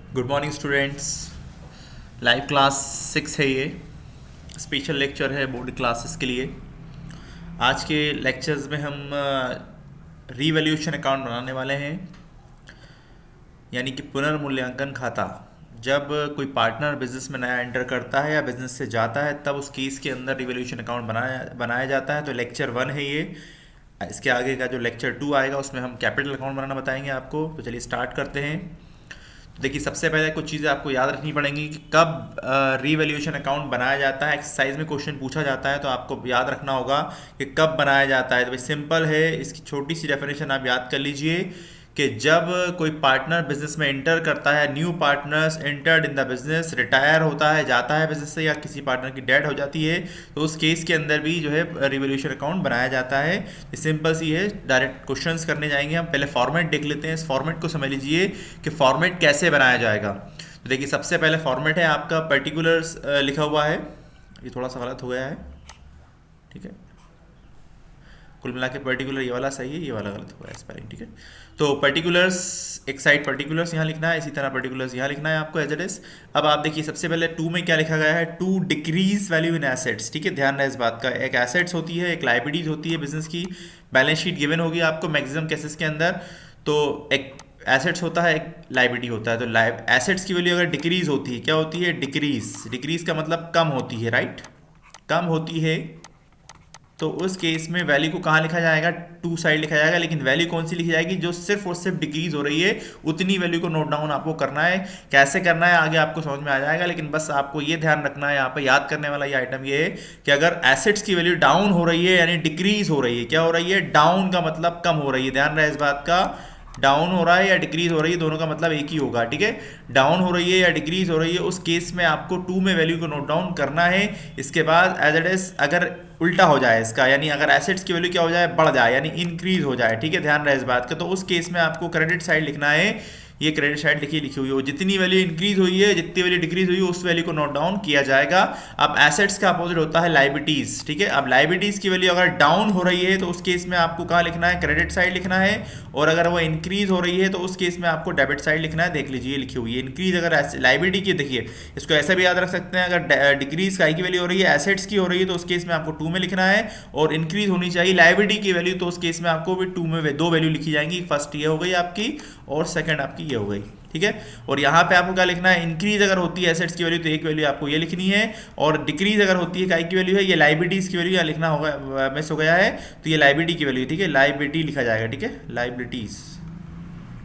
Good morning students. Live class 6 है ये। Special lecture है बोर्ड क्लासेस के लिए। आज के लेक्चर्स में हम रीवैल्यूएशन अकाउंट बनाने वाले हैं, यानी कि पुनर्मूल्यांकन खाता। जब कोई पार्टनर बिजनेस में नया एंटर करता है या बिजनेस से जाता है, तब उस केस के अंदर रीवैल्यूएशन अकाउंट बनाया बनाया जाता है। तो लेक्चर 1 है ये। इसके आगे का जो लेक्चर 2 आएगा उसमें हम कैपिटल अकाउंट बनाना बताएंगे आपको। तो चलिए स्टार्ट करते हैं। देखिए, सबसे पहले कुछ चीज़ें आपको याद रखनी पड़ेंगी कि कब रीवैल्यूएशन अकाउंट बनाया जाता है। एक्सरसाइज में क्वेश्चन पूछा जाता है तो आपको याद रखना होगा कि कब बनाया जाता है। तो भाई सिंपल है, इसकी छोटी सी डेफिनेशन आप याद कर लीजिए कि जब कोई पार्टनर बिजनेस में एंटर करता है, new partners entered in the business, retire होता है, जाता है बिजनेस से, या किसी पार्टनर की डेथ हो जाती है, तो उस केस के अंदर भी जो है रिवोल्यूशन अकाउंट बनाया जाता है। सिंपल सी है। डायरेक्ट क्वेश्चंस करने जाएंगे हम। पहले फॉर्मेट देख लेते हैं। इस फॉर्मेट को समझ लीजिए कि फॉर्मेट कैसे बनाया जाएगा। तो देखिए, सबसे पहले फॉर्मेट है आपका पर्टिकुलर्स लिखा हुआ है। ये थोड़ा सा गलत हो गया है, ठीक है। कुल मिला के पर्टिकुलर ये वाला सही है, ये वाला गलत हुआ है स्पेलिंग, ठीक है। तो पर्टिकुलर्स एक साइड पर्टिकुलर्स यहाँ लिखना है, इसी तरह पर्टिकुलर्स यहाँ लिखना है आपको एज इट इज। अब आप देखिए, सबसे पहले टू में क्या लिखा गया है, to decrease value in assets, ठीक है। ध्यान रहे इस बात का। एक एसेट्स होती है, एक लाइबिलिटीज होती है बिजनेस की। बैलेंस शीट गिवन होगी आपको मैक्सिमम केसेस के अंदर। तो एक एसेट्स होता है, एक लाइबिलिटी होता है। तो एसेट्स की वैल्यू अगर डिक्रीज होती है, क्या होती है, डिक्रीज। डिक्रीज का मतलब कम होती है, राइट, कम होती है। तो उस केस में वैल्यू को कहाँ लिखा जाएगा, टू साइड लिखा जाएगा। लेकिन वैल्यू कौन सी लिखी जाएगी, जो सिर्फ और सिर्फ डिक्रीज हो रही है, उतनी वैल्यू को नोट डाउन आपको करना है। कैसे करना है आगे आपको समझ में आ जाएगा, लेकिन बस आपको ये ध्यान रखना है, यहाँ पे याद करने वाला ये आइटम ये है कि अगर एसेट्स की वैल्यू डाउन हो रही है, यानी डिक्रीज हो रही है, क्या हो रही है, डाउन का मतलब कम हो रही है। ध्यान रहे इस बात का। डाउन हो रहा है या डिक्रीज हो रही है, दोनों का मतलब एक ही होगा, ठीक है। डाउन हो रही है या डिक्रीज हो रही है, उस केस में आपको टू में वैल्यू को नोट डाउन करना है। इसके बाद एज इट इज अगर उल्टा हो जाए इसका, यानी अगर एसेट्स की वैल्यू क्या हो जाए, बढ़ जाए, यानी इंक्रीज हो जाए, ठीक है। ध्यान रहे इस बात का। तो उस केस में आपको क्रेडिट साइड लिखना है। ये क्रेडिट साइड लिखी हुई हो, जितनी वैल्यू इंक्रीज हुई है, जितनी वैल्यू डिक्रीज हुई है, उस वैल्यू को नोट डाउन किया जाएगा। अब एसेट्स का अपोजिट होता है लाइबिलिटीज, ठीक है। अब लाइबिलिटीज की वैल्यू अगर डाउन हो रही है तो उस केस में आपको कहाँ लिखना है, क्रेडिट साइड लिखना है। और अगर वो इंक्रीज हो रही है तो उस केस में आपको डेबिट साइड लिखना है। देख लीजिए लिखी हुई है इंक्रीज। अगर लाइबिलिटी की, देखिए इसको ऐसा भी याद रख सकते हैं, अगर डिक्रीज का की वैल्यू हो रही है, एसेट्स की हो रही है, तो उस केस में आपको टू में लिखना है। और इंक्रीज होनी चाहिए लाइबिलिटी की वैल्यू, तो उस केस में आपको भी टू में दो वैल्यू लिखी जाएंगी। फर्स्ट ये हो गई आपकी और सेकंड आपकी ये हो गई, ठीक है। और यहाँ पे आपको क्या लिखना है, इंक्रीज अगर होती है एसेट्स की वैल्यू तो एक वैल्यू आपको ये लिखनी है, और डिक्रीज अगर होती है काय की वैल्यू है, ये लाइबिलिटीज की वैल्यू यहाँ लिखना होगा, मिस हो गया है। तो ये लाइबिलिटी की वैल्यू, ठीक है, लाइबिलिटी लिखा जाएगा, ठीक है, लाइबिलिटीज।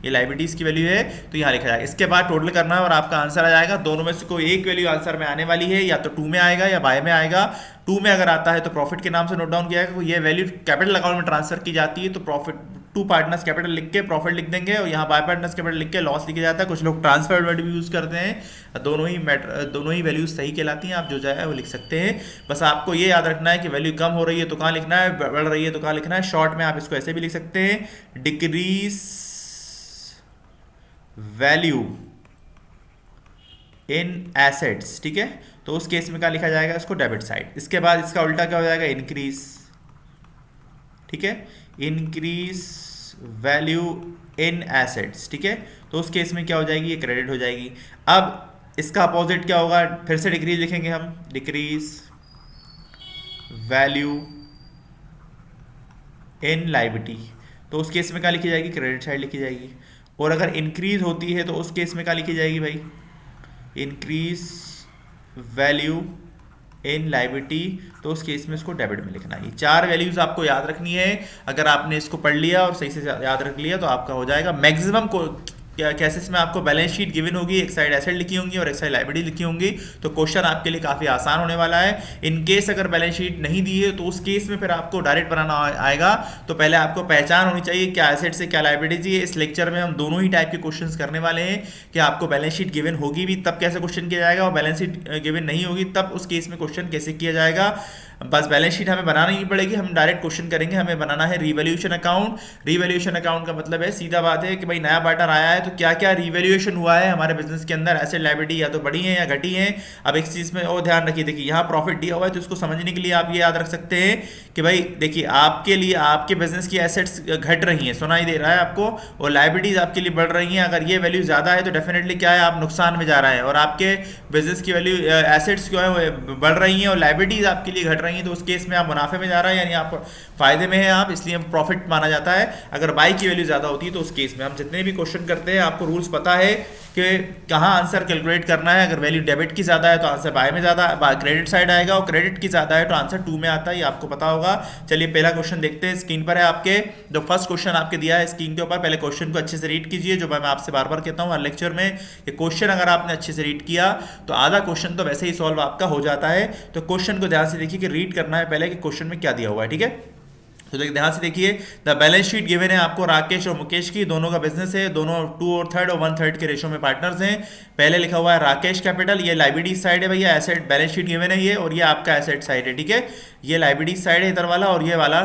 ये लाइबिलिटीज की वैल्यू है तो यहाँ लिखा जाएगा। इसके बाद टोटल करना है और आपका आंसर आ जाएगा। दोनों में से कोई एक वैल्यू आंसर में आने वाली है, या तो टू में आएगा या बाय में आएगा। टू में अगर आता है तो प्रॉफिट के नाम से नोट डाउन किया जाएगा। ये वैल्यू कैपिटल अकाउंट में ट्रांसफर की जाती है, तो प्रॉफिट टू पार्टनर्स कैपिटल लिख के प्रॉफिट लिख देंगे, और यहाँ बाय पार्टनर्स कैपिटल लिख के लॉस लिखा जाता है। कुछ लोग ट्रांसफर वर्ड भी यूज़ करते हैं। दोनों ही वैल्यूज सही कहलाती हैं, आप जो चाहे वो लिख सकते हैं। बस आपको ये याद रखना है कि वैल्यू कम हो रही है तो कहाँ लिखना है, बढ़ रही है तो कहाँ लिखना है। शॉर्ट में आप इसको ऐसे भी लिख सकते हैं, डिक्रीज वैल्यू इन एसेट्स, ठीक है। तो उस केस में क्या लिखा जाएगा, इसको डेबिट साइड। इसके बाद इसका उल्टा क्या हो जाएगा, इंक्रीज, ठीक है, इंक्रीज वैल्यू इन एसेट्स, ठीक है। तो उस केस में क्या हो जाएगी, ये क्रेडिट हो जाएगी। अब इसका अपोजिट क्या होगा, फिर से डिक्रीज लिखेंगे हम, डिक्रीज वैल्यू इन लाइबिलिटी। तो उस केस में क्या लिखी जाएगी, क्रेडिट साइड लिखी जाएगी। और अगर इंक्रीज होती है तो उस केस में क्या लिखी जाएगी भाई, इंक्रीज वैल्यू इन लाइबिलिटी। तो उस केस में इसको डेबिट में लिखना है। ये चार वैल्यूज आपको याद रखनी है। अगर आपने इसको पढ़ लिया और सही से याद रख लिया तो आपका हो जाएगा। मैक्सिमम को केसेस में आपको बैलेंस शीट गिवन होगी, एक साइड एसेट लिखी होंगी और एक साइड लाइबिलिटी लिखी होंगी, तो क्वेश्चन आपके लिए काफ़ी आसान होने वाला है। इन केस अगर बैलेंस शीट नहीं दी है तो उस केस में फिर आपको डायरेक्ट बनाना आएगा। तो पहले आपको पहचान होनी चाहिए क्या एसेट से क्या लाइबिलिटी है। इस लेक्चर में हम दोनों ही टाइप के क्वेश्चन करने वाले हैं कि आपको बैलेंस शीट गिवन होगी भी तब कैसे क्वेश्चन किया जाएगा, और बैलेंस शीट गिवन नहीं होगी तब उस केस में क्वेश्चन कैसे किया जाएगा। बस बैलेंस शीट हमें बनानी नहीं पड़ेगी, हम डायरेक्ट क्वेश्चन करेंगे। हमें बनाना है रिवैल्यूएशन अकाउंट। रिवैल्यूएशन अकाउंट का मतलब है, सीधा बात है कि भाई नया पार्टनर आया है तो क्या क्या रिवैल्यूएशन हुआ है हमारे बिजनेस के अंदर, एसेट लायबिलिटी या तो बढ़ी है या घटी है। अब एक चीज में और ध्यान रखिए, देखिए यहाँ प्रॉफिट दिया हुआ है तो इसको समझने के लिए आप ये याद रख सकते हैं कि भाई देखिए आपके लिए आपके बिजनेस की एसेट्स घट रही हैं, सुनाई दे रहा है आपको, और लायबिलिटीज आपके लिए बढ़ रही हैं। अगर ये वैल्यू ज्यादा है तो डेफिनेटली क्या है, आप नुकसान में जा रहे हैं, और आपके बिजनेस की वैल्यू एसेट्स जो है बढ़ रही हैं और लायबिलिटीज आपके लिए घट रही हैं, तो उस केस में आप मुनाफे में जा रहे हैं, यानी आप फायदे में हैं आप, इसलिए प्रॉफिट माना जाता है। अगर बाई की वैल्यू ज्यादा होती है तो उस केस में हम जितने भी क्वेश्चन करते हैं आपको रूल्स पता है कि कहाँ आंसर कैलकुलेट करना है। अगर वैल्यू डेबिट की ज़्यादा है तो आंसर बाय में ज़्यादा क्रेडिट साइड आएगा, और क्रेडिट की ज़्यादा है तो आंसर 2 में आता है, ये आपको पता होगा। चलिए पहला क्वेश्चन देखते हैं, स्क्रीन पर है आपके, जो फर्स्ट क्वेश्चन आपके दिया है स्क्रीन के ऊपर। पहले क्वेश्चन को अच्छे से रीड कीजिए, जो मैं आपसे बार बार कहता हूँ हर लेक्चर में, कि क्वेश्चन अगर आपने अच्छे से रीड किया तो आधा क्वेश्चन तो वैसे ही सॉल्व आपका हो जाता है। तो क्वेश्चन को ध्यान से देखिए कि रीड करना है पहले कि क्वेश्चन में क्या दिया हुआ है, ठीक है। तो ध्यान से देखिए, द बैलेंस शीट गिवन है आपको राकेश और मुकेश की, दोनों का बिजनेस है, दोनों 2/3 और 1/3 के रेशो में पार्टनर्स हैं। पहले लिखा हुआ है राकेश कैपिटल, ये लायबिलिटी साइड है भैया, एसेट बैलेंस शीट गिवन है ये, और ये आपका एसेट साइड है, ठीक है। ये लायबिलिटी साइड है इधर वाला, और ये वाला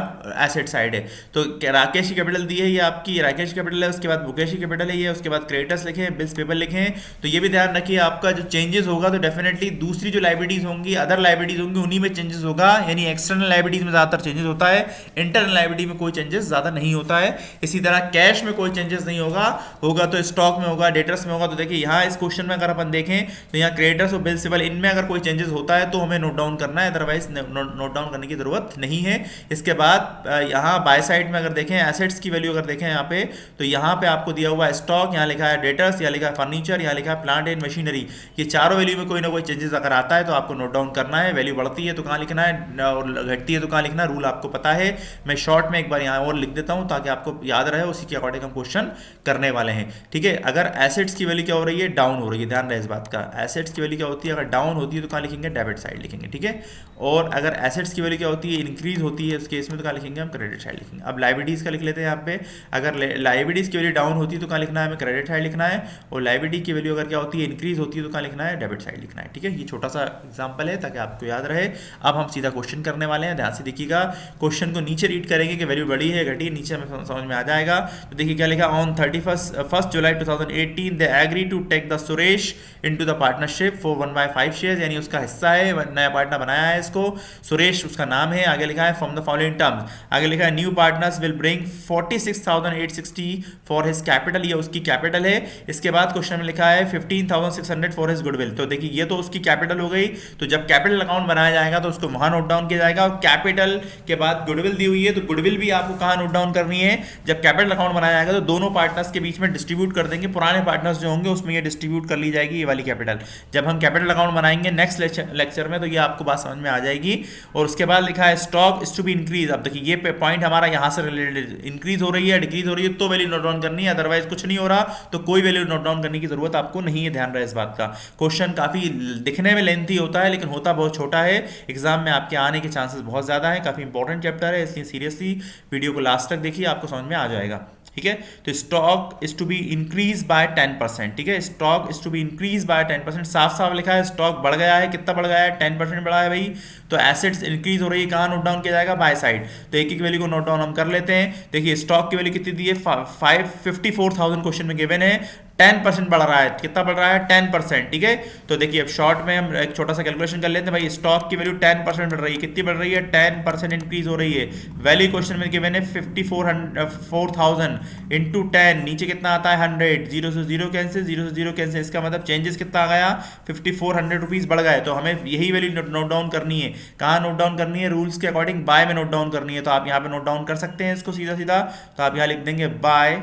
एसेट साइड है। तो राकेश की कैपिटल दी है ये आपकी, राकेश कैपिटल है, उसके बाद मुकेश की कैपिटल है ये, उसके बाद क्रेडिटर्स लिखे हैं, बिल्स पेबल लिखे हैं। तो ये भी ध्यान रखिए, आपका जो चेंजेस होगा तो डेफिनेटली दूसरी जो लायबिलिटीज होंगी, अदर लायबिलिटीज होंगी, उन्हीं में चेंजेस होगा, यानी एक्सटर्नल लायबिलिटीज में ज्यादातर चेंजेस होता है, इंटरनल लायबिलिटी में कोई चेंजेस ज्यादा नहीं होता है। इसी तरह कैश में कोई चेंजेस नहीं होगा, होगा तो स्टॉक में होगा, डेटर्स में होगा। तो देखिए यहाँ इस क्वेश्चन में अगर अपन देखें तो यहाँ क्रेडिटर्स और बिल्स पेबल, इनमें अगर कोई चेंजेस होता है तो हमें नोट डाउन करना है, अदरवाइज नोट डाउन करने की जरूरत नहीं है। इसके बाद यहाँ बाय साइड में अगर देखें एसेट्स की वैल्यू अगर देखें यहाँ पे, तो यहाँ पे आपको दिया हुआ है स्टॉक, यहाँ लिखा है डेटर्स, यहाँ लिखा है फर्नीचर, यहाँ लिखा है प्लांट एंड मशीनरी। ये चारों वैल्यू में कोई ना कोई चेंजेस अगर आता है तो आपको नोट डाउन करना है। वैल्यू बढ़ती है तो कहाँ लिखना है और घटती है तो कहाँ लिखना है, रूल आपको पता है। मैं शॉर्ट में एक बार यहाँ और लिख देता हूँ ताकि आपको याद रहे, उसी के अकॉर्डिंग हम क्वेश्चन करने वाले हैं, ठीक है। अगर एसेट्स की वैल्यू क्या हो रही है, डाउन हो रही है, ध्यान रहे इस बात का। एसेट्स की वैल्यू क्या होती है, अगर डाउन होती है तो कहाँ लिखेंगे, डेबिट साइड लिखेंगे, ठीक है। और अगर एसेट्स की वैल्यू क्या होती है, इंक्रीज होती है, उस केस में तो कहाँ लिखेंगे हम, क्रेडिट साइड लिखेंगे। अब लायबिलिटीज का लिख लेते हैं यहाँ पे, अगर लायबिलिटीज की वैल्यू डाउन होती है तो कहाँ लिखना है, हमें क्रेडिट साइड लिखना है, और लायबिलिटी की वैल्यू अगर क्या होती है, इंक्रीज होती है तो कहाँ लिखना है, डेबिट साइड लिखना है, ठीक है। ये छोटा सा एग्जाम्पल है ताकि आपको याद रहे। अब हम सीधा क्वेश्चन करने वाले हैं, ध्यान से देखिएगा। क्वेश्चन को नीचे रीड करेंगे कि वैल्यू बढ़ी है घटी है, नीचे हमें समझ में आ जाएगा। तो देखिए क्या लिखा, on 1 July 2018 they agree to take the Suresh into the partnership for 1/5 shares, यानी उसका हिस्सा है, नया पार्टनर बनाया है इसको, सुरेश उसका नाम है। आगे लिखा है फ्रॉम द फॉलोइंग टर्म्स, आगे लिखा है new partners will bring 46,860 for his capital, ये उसकी कैपिटल है। इसके बाद क्वेश्चन में लिखा है 15,600 फॉर हिज गुडविल। तो देखिए ये तो उसकी कैपिटल हो गई, तो जब कैपिटल अकाउंट बनाया जाएगा तो उसको वहां नोट डाउन किया जाएगा। और कैपिटल के बाद गुडविल दी हुई है, तो गुडविल भी आपको कहां नोट डाउन करनी है, जब कैपिटल अकाउंट बनाया जाएगा तो दोनों पार्टनर्स के बीच में डिस्ट्रीब्यूट कर देंगे, पुराने पार्टनर्स जो होंगे उसमें ये डिस्ट्रीब्यूट कर ली जाएगी ये वाली कैपिटल। जब हम कैपिटल अकाउंट बनाएंगे नेक्स्ट लेक्चर में तो ये आपको बात समझ में आ जाएगी। और उसके बाद लिखा है stock is to be increase. अब देखिए ये पॉइंट हमारा यहाँ से रिलेटेड, इंक्रीज हो रही है डिक्रीज हो रही है तो वैल्यू नोट डाउन करनी है, अदरवाइज कुछ नहीं हो रहा तो कोई वैल्यू नोट डाउन करने की जरूरत आपको नहीं है, ध्यान रहे इस बात का। क्वेश्चन काफी दिखने में लेंथी होता है लेकिन होता बहुत छोटा है, एग्जाम में आपके आने के चांसेस बहुत ज्यादा है, काफी इंपॉर्टेंट चैप्टर है, इसलिए सीरियसली वीडियो को लास्ट तक देखिए, आपको समझ में आ जाएगा, ठीक है। तो stock is to be increase by 10%, ठीक है, stock is to be increase by 10%, साफ साफ लिखा है स्टॉक बढ़ गया है, कितना बढ़ गया है, 10% बढ़ा है भाई। तो एसेट्स इंक्रीज हो रही है, कहाँ नोट डाउन किया जाएगा, बाय साइड। तो एक एक वैल्यू को नोट डाउन हम कर लेते हैं। देखिए स्टॉक की वैल्यू कितनी दी है, 54,000 क्वेश्चन में गिवन है, 10% बढ़ रहा है, कितना बढ़ रहा है, 10%, ठीक है। तो देखिए अब शॉर्ट में हम एक छोटा सा कैलकुलेशन कर लेते हैं भाई, स्टॉक की वैल्यू 10% बढ़ रही है, कितनी बढ़ रही है, 10% इंक्रीज हो रही है। वैल्यू क्वेश्चन में गिवन है 54,000 इंटू 10, नीचे कितना आता है 100, 0 से 0 कैंसिल, 0 से 0 कैंसिल, इसका मतलब चेंजेस कितना आ गया, 5400 रुपीज बढ़ गए। तो हमें यही वैल्यू नोट डाउन करनी है, कहाँ नोट डाउन करनी है, रूल्स के अकॉर्डिंग बाय में नोट डाउन करनी है। तो आप यहाँ पे नोट डाउन कर सकते हैं इसको सीधा सीधा, तो आप यहाँ लिख देंगे बाय,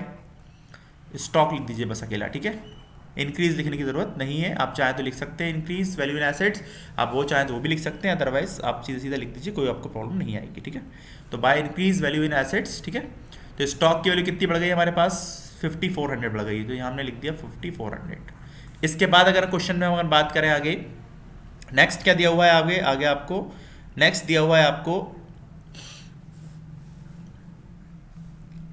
स्टॉक लिख दीजिए बस अकेला, ठीक है। इंक्रीज लिखने की जरूरत नहीं है, आप चाहे तो लिख सकते हैं इंक्रीज वैल्यू इन एसेट्स, आप वो चाहे तो वो भी लिख सकते हैं, अदरवाइज आप सीधा सीधा लिख दीजिए, कोई आपको प्रॉब्लम नहीं आएगी, ठीक है। तो by increase value in assets, ठीक है। तो स्टॉक की वैल्यू कितनी बढ़ गई हमारे पास, 5400 बढ़ गई, तो यहाँ हमने लिख दिया 5400। इसके बाद अगर क्वेश्चन में अगर बात करें आगे, नेक्स्ट क्या दिया हुआ है, आगे आगे आपको नेक्स्ट दिया हुआ है आपको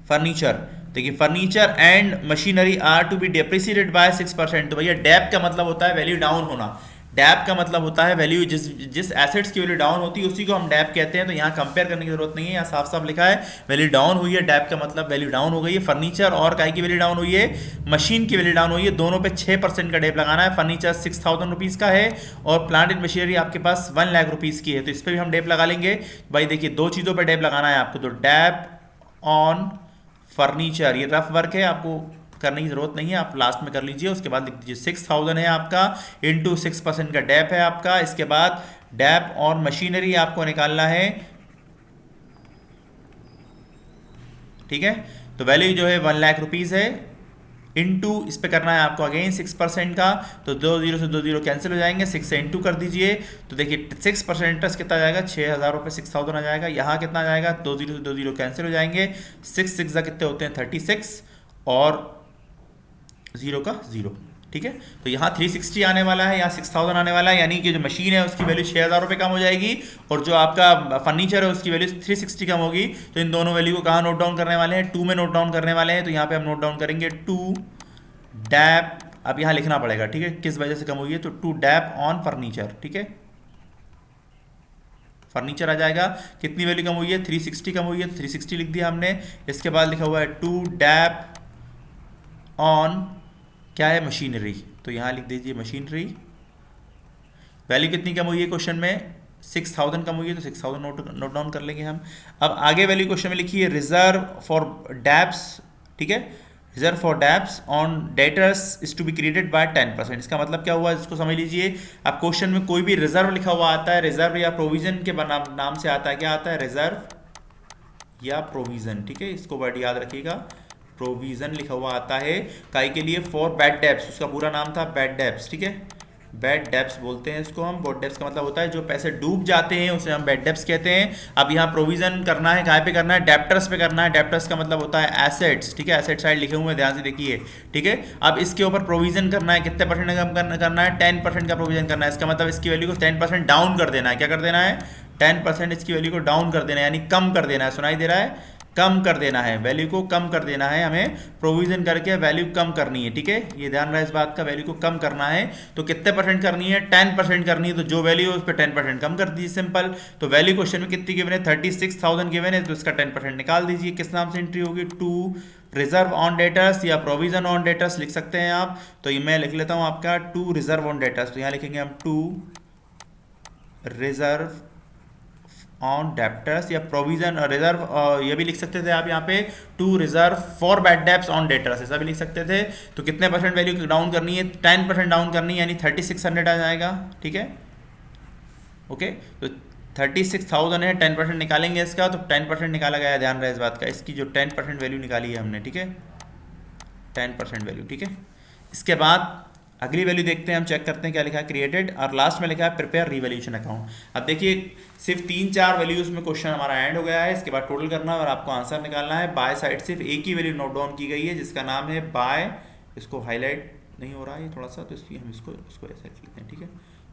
फर्नीचर। देखिए furniture and machinery are to be depreciated by 6%। तो भैया डेप का मतलब होता है वैल्यू डाउन होना, डैप का मतलब होता है वैल्यू, जिस जिस एसेट्स की वैल्यू डाउन होती है उसी को हम डैप कहते हैं। तो यहाँ कंपेयर करने की जरूरत नहीं है, यहाँ साफ साफ लिखा है वैल्यू डाउन हुई है, डैप का मतलब वैल्यू डाउन हो गई है। फर्नीचर और काय की वैल्यू डाउन हुई है, मशीन की वैल्यू डाउन हुई है, दोनों पे 6% का डैप लगाना है। फर्नीचर 6000 रुपीज़ का है और प्लांट एंड मशीनरी आपके पास 1 लाख रुपीज़ की है, तो इस पर भी हम डैप लगा लेंगे। भाई देखिए, दो चीज़ों पर डैप लगाना है आपको, तो डैप ऑन फर्नीचर, ये रफ वर्क है, आपको करने की जरूरत नहीं है, आप लास्ट में कर लीजिए। उसके बाद लिख दीजिए 6000 है आपका, इंटू 6% का डैप है आपका। इसके बाद डैप और मशीनरी आपको निकालना है, ठीक है। तो वैल्यू जो है 1 लाख रुपीज़ है, इंटू इस पे करना है आपको अगेन 6% का, तो 2 जीरो से 2 जीरो कैंसिल हो जाएंगे, 6 से इंटू कर दीजिए। तो देखिए 6% इंटरेस्ट कितना जाएगा, 6000 रुपये, 6000 आ जाएगा। यहाँ कितना जाएगा, 2 जीरो से 2 जीरो कैंसिल हो जाएंगे, 6 6 कितने होते हैं 36 और जीरो का जीरो, ठीक है। तो यहाँ 360 आने वाला है, यहाँ 6000 आने वाला है, यानी कि जो मशीन है उसकी वैल्यू 6000 रुपये कम हो जाएगी और जो आपका फर्नीचर है उसकी वैल्यू 360 कम होगी। तो इन दोनों वैल्यू को कहाँ नोट डाउन करने वाले हैं, 2 में नोट डाउन करने वाले हैं। तो यहाँ पे हम नोट डाउन करेंगे 2 डैप, अब यहाँ लिखना पड़ेगा, ठीक है, किस वजह से कम हुई है, तो 2 डैप ऑन फर्नीचर, ठीक है। फर्नीचर आ जाएगा, कितनी वैल्यू कम हुई है, 360 कम हुई है, 360 लिख दिया हमने। इसके बाद लिखा हुआ है 2 डैप ऑन क्या है, मशीनरी, तो यहाँ लिख दीजिए मशीनरी। वैल्यू कितनी कम हुई है क्वेश्चन में, 6000 कम हुई है, तो 6000 नोट डाउन कर लेंगे हम। अब आगे वैल्यू क्वेश्चन में लिखी है रिजर्व फॉर डैप्स, ठीक है, reserve for debts on debtors is to be created by 10%। इसका मतलब क्या हुआ, इसको समझ लीजिए। अब क्वेश्चन में कोई भी रिजर्व लिखा हुआ आता है, रिजर्व या प्रोविजन के नाम से आता है, क्या आता है, रिजर्व या प्रोविजन, ठीक है, इसको वर्ड याद रखिएगा। प्रोविजन लिखा हुआ आता है काई के लिए, फॉर बैड डेब्ट्स, उसका पूरा नाम था बैड डेब्ट्स, ठीक है, बैड डेब्ट्स बोलते हैं इसको हम। बैड डेब्ट्स का मतलब होता है जो पैसे डूब जाते हैं उसे हम बैड डेब्ट्स कहते हैं। अब यहाँ प्रोविजन करना है, कहाँ पे करना है, डेप्टर्स पे करना है। डेप्टर्स का मतलब होता है एसेट्स, ठीक है, एसेट साइड लिखे हुए हैं, ध्यान से देखिए, ठीक है। अब इसके ऊपर प्रोविजन करना है, कितने परसेंट कम करना है, 10% का प्रोविजन करना है। इसका मतलब इसकी वैल्यू को 10% डाउन कर देना है, क्या कर देना है, 10% इसकी वैल्यू को डाउन कर देना है, यानी कम कर देना है, सुनाई दे रहा है, कम कर देना है, वैल्यू को कम कर देना है, हमें प्रोविजन करके वैल्यू कम करनी है, ठीक है, ये ध्यान रहा इस बात का, वैल्यू को कम करना है। तो कितने परसेंट करनी है, 10% करनी है, तो जो वैल्यू है उस पर 10% कम कर दीजिए, सिंपल। तो वैल्यू क्वेश्चन में कितनी गिवन है, 36,000 गिवन है, तो इसका 10% निकाल दीजिए। किस नाम से एंट्री होगी, 2 रिजर्व ऑन डेटर्स या प्रोविजन ऑन डेटर्स लिख सकते हैं आप। तो ये मैं लिख लेता हूँ आपका 2 रिजर्व ऑन डेटर्स, तो यहाँ लिखेंगे हम 2 रिजर्व ऑन डेप्टर्स या प्रोविजन रिजर्व, ये भी लिख सकते थे आप यहाँ पे 2 reserve for bad debts on debtors, ऐसा भी लिख सकते थे। तो कितने परसेंट वैल्यू डाउन करनी है, 10% डाउन करनी है, यानी 3600 आ जाएगा, ठीक है, ओके। तो 36,000 है, 10% निकालेंगे इसका, तो 10% निकाला गया है, ध्यान रहे इस बात का, इसकी जो 10% वैल्यू निकाली है हमने, ठीक है, 10% वैल्यू, ठीक है। इसके बाद अगली वैल्यू देखते हैं, हम चेक करते हैं क्या लिखा है, क्रिएटेड, और लास्ट में लिखा है प्रिपेयर रीवैल्यूएशन अकाउंट। अब देखिए सिर्फ 3-4 वैल्यूज में क्वेश्चन हमारा एंड हो गया है, इसके बाद टोटल करना है और आपको आंसर निकालना है। बाय साइड सिर्फ एक ही वैल्यू नोट डाउन की गई है जिसका नाम है बाय, इसको हाईलाइट नहीं हो रहा है थोड़ा सा, तो इसलिए हम इसको ऐसे लिख लेते हैं, ठीक है,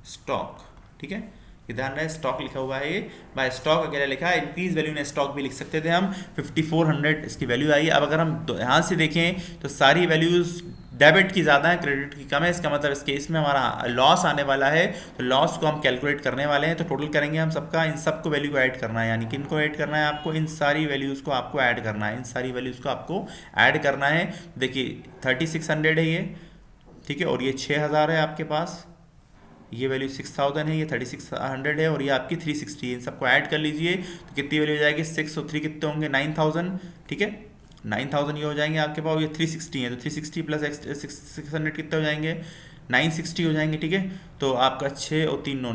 स्टॉक, ठीक है, ध्यान रहे स्टॉक लिखा हुआ है, ये बाय स्टॉक अकेला लिखा है। इंक्रीज वैल्यू ने स्टॉक भी लिख सकते थे हम, 5400 इसकी वैल्यू आई। अब अगर हम ध्यान से देखें तो सारी वैल्यूज डेबिट की ज़्यादा है, क्रेडिट की कम है, इसका मतलब इस केस में हमारा लॉस आने वाला है, तो लॉस को हम कैलकुलेट करने वाले हैं। तो टोटल करेंगे हम सबका, इन सबको वैल्यू को ऐड करना है, यानी किन को ऐड करना है आपको, इन सारी वैल्यूज़ को आपको ऐड करना है, इन सारी वैल्यूज़ को आपको ऐड करना है। देखिए 3600 है ये, ठीक है, और ये 6000 है आपके पास, ये वैल्यू 6000 है, ये 3600 है, और ये आपकी 360 है। इन सबको ऐड कर लीजिए तो कितनी वैल्यू हो जाएगी, 6 और 3 कितने होंगे, 9000, ठीक है, 9000 ये हो जाएंगे आपके पास। ये 360 है, तो 360 प्लस 600 कितने हो जाएंगे, 960 हो जाएंगे, ठीक है। तो आपका 6 और 3 9,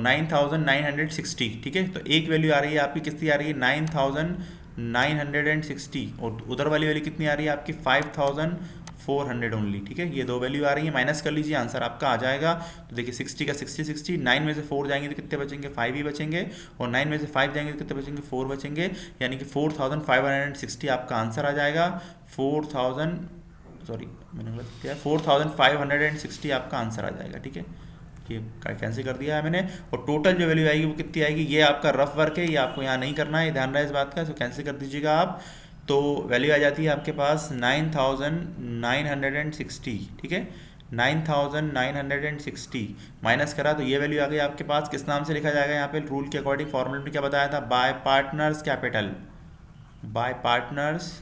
9960, ठीक है। तो एक वैल्यू आ रही है आपकी, कितनी आ रही है, 9960, और उधर वाली वैल्यू कितनी आ रही है आपकी, 5400 ओनली, ठीक है। ये दो वैल्यू आ रही है, माइनस कर लीजिए, आंसर आपका आ जाएगा। तो देखिए 60 का 60, 9 में से 4 जाएंगे तो कितने बचेंगे, 5 ही बचेंगे, और 9 में से 5 जाएंगे तो कितने बचेंगे, 4 बचेंगे, यानी कि 4560 आपका आंसर आ जाएगा। 4560 आपका आंसर आ जाएगा, ठीक है। ये कैंसिल कर दिया है मैंने, और टोटल जो वैल्यू आएगी वो कितनी आएगी, ये आपका रफ वर्क है, ये आपको यहाँ नहीं करना है, ध्यान रहे इस बात का, तो कैंसिल कर दीजिएगा आप। तो वैल्यू आ जाती है आपके पास 9960, ठीक है, 9,960 माइनस करा तो ये वैल्यू आ गई आपके पास। किस नाम से लिखा जाएगा यहाँ पे, रूल के अकॉर्डिंग फॉर्मूले में क्या बताया था, bye partners capital, bye partners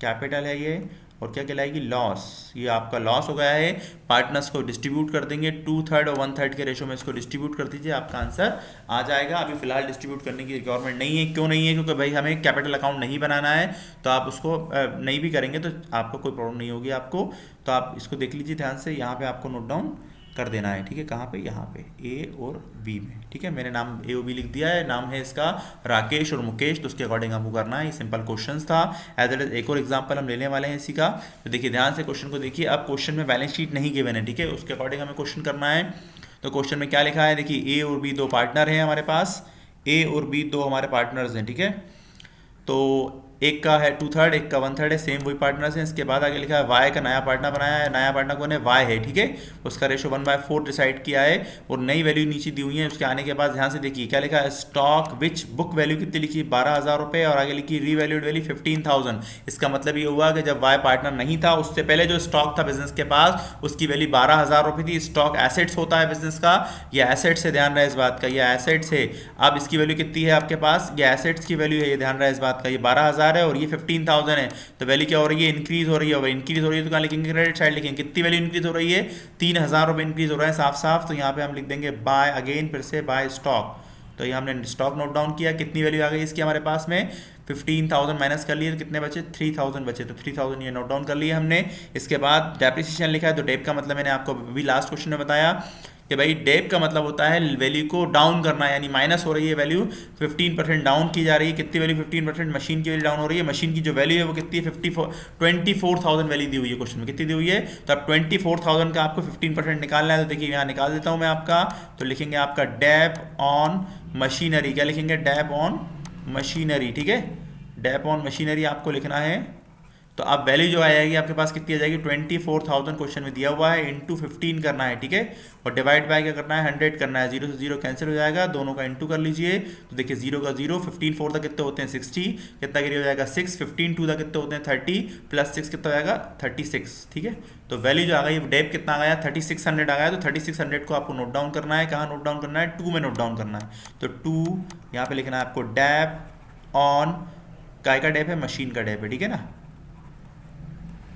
capital है ये, और क्या कहलाएगी, लॉस। ये आपका लॉस हो गया है। पार्टनर्स को डिस्ट्रीब्यूट कर देंगे 2/3 और 1/3 के रेशो में, इसको डिस्ट्रीब्यूट कर दीजिए, आपका आंसर आ जाएगा। अभी फिलहाल डिस्ट्रीब्यूट करने की रिक्वायरमेंट नहीं है। क्यों नहीं है, क्योंकि भाई हमें कैपिटल अकाउंट नहीं बनाना है, तो आप उसको नहीं भी करेंगे तो आपको कोई प्रॉब्लम नहीं होगी आपको। तो आप इसको देख लीजिए ध्यान से, यहाँ पे आपको नोट डाउन कर देना है, ठीक है। कहाँ पे, यहाँ पे ए और बी में, ठीक है। मैंने नाम ए और बी लिख दिया है, नाम है इसका राकेश और मुकेश, तो उसके अकॉर्डिंग आपको करना है। ये सिंपल क्वेश्चंस था। एज एल एज एक और एग्जांपल हम लेने वाले हैं इसी का, तो देखिए ध्यान से क्वेश्चन को देखिए। अब क्वेश्चन में बैलेंस शीट नहीं गिवन है, ठीक है, उसके अकॉर्डिंग हमें क्वेश्चन करना है। तो क्वेश्चन में क्या लिखा है, देखिए ए और बी दो पार्टनर हैं हमारे पास, ए और बी दो हमारे पार्टनर्स हैं, ठीक है। तो एक का है 2/3, एक का 1/3 है, सेम वही पार्टनर्स हैं। इसके बाद आगे लिखा है वाई का नया पार्टनर बनाया है, नया पार्टनर कौन है, वाई है, ठीक है। उसका रेशो 1/4 डिसाइड किया है, और नई वैल्यू नीचे दी हुई है। उसके आने के बाद ध्यान से देखिए क्या लिखा है, स्टॉक विच बुक वैल्यू कितनी लिखी, 12,000 रुपये, और आगे लिखी रीवैल्यूड वैल्यू 15,000। इसका मतलब ये हुआ कि जब वाई पार्टनर नहीं था, उससे पहले जो स्टॉक था बिजनेस के पास, उसकी वैल्यू 12,000 रुपये थी। स्टॉक एसेट्स होता है बिजनेस का, ये एसेट्स है, ध्यान रहे इस बात का, ये एसेट्स है। अब इसकी वैल्यू कितनी है आपके पास, ये एसेट्स की वैल्यू है, ये ध्यान रहे इस बात का, ये 12,000 है और ये 15,000 है। तो वैल्यू क्या हो रही है, इंक्रीज हो रही है। और इंक्रीज हो रही है तो क्या लिखेंगे, क्रेडिट साइड लिखेंगे। कितनी वैल्यू इंक्रीज हो रही है, 3,000 रुपये इंक्रीज हो रहा है साफ साफ। तो यहाँ पे हम लिख देंगे बाय, अगेन फिर से बाय स्टॉक। तो ये हमने स्टॉक नोट डाउन किया, कितनी वैल्यू आ गई इसकी हमारे पास में, 15,000 माइनस कर लिए तो कितने बचे, 3,000 बचे। तो 3,000 ये नोट डाउन कर लिए हमने। इसके बाद डेप्रिसिएशन लिखा है, तो डेप का मतलब मैंने आपको अभी लास्ट क्वेश्चन में बताया कि भाई डेप का मतलब होता है वैल्यू को डाउन करना, यानी माइनस हो रही है वैल्यू, 15% डाउन की जा रही है। कितनी वैल्यू, 15%, मशीन की वैल्यू डाउन हो रही है। मशीन की जो वैल्यू है वो कितनी है, 24,000 वैल्यू दी हुई है क्वेश्चन में, कितनी दी हुई है। तो अब 24,000 का आपको 15% निकालना है। तो देखिए यहाँ निकाल देता हूँ मैं आपका, तो लिखेंगे आपका डेप ऑन मशीनरी, क्या लिखेंगे, डेप ऑन मशीनरी, ठीक है। डेप ऑन मशीनरी आपको लिखना है। तो अब वैल्यू जो आएगी आपके पास कितनी आ जाएगी, 24,000 क्वेश्चन में दिया हुआ है, इंटू 15 करना है, ठीक है। और डिवाइड बाय क्या करना है, 100 करना है। 0 से 0 कैंसिल हो जाएगा, दोनों का इंटू कर लीजिए। तो देखिए 0 का 0, 15 4 तक कितने होते हैं, 60, कितना गिरी हो जाएगा 6, 15 2 तक कितने होते हैं 30, प्लस 6 कितना हो जाएगा 36, ठीक है। तो वैल्यू जो आ गई, डेप कितना आ गया, 3600 आ गया। तो 3600 को आपको नोट डाउन करना है, कहाँ नोट डाउन करना है, 2 में नोट डाउन करना है। तो 2 यहाँ पे लिखना है आपको, डेप ऑन, काय का डेप है, मशीन का डेप है, ठीक है ना,